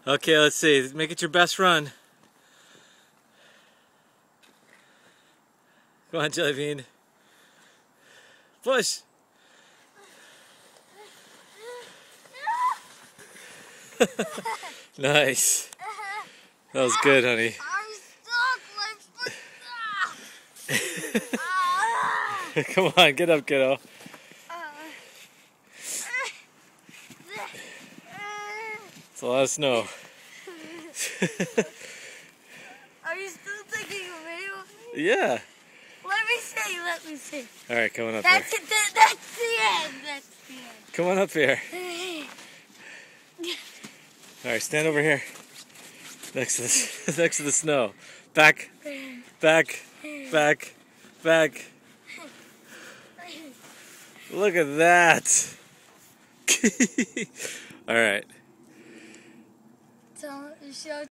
Okay, let's see. Make it your best run. Come on, Jellybean. Push. Nice. That was good, honey. I'm stuck. Come on, get up, kiddo. It's a lot of snow. Are you still taking a video? Yeah. Let me see. All right, come on up That's here. it. That's the end. That's the end. Come on up here. All right, stand over here. Next to the next to the snow. Back, back, back, back. Look at that. All right. So, show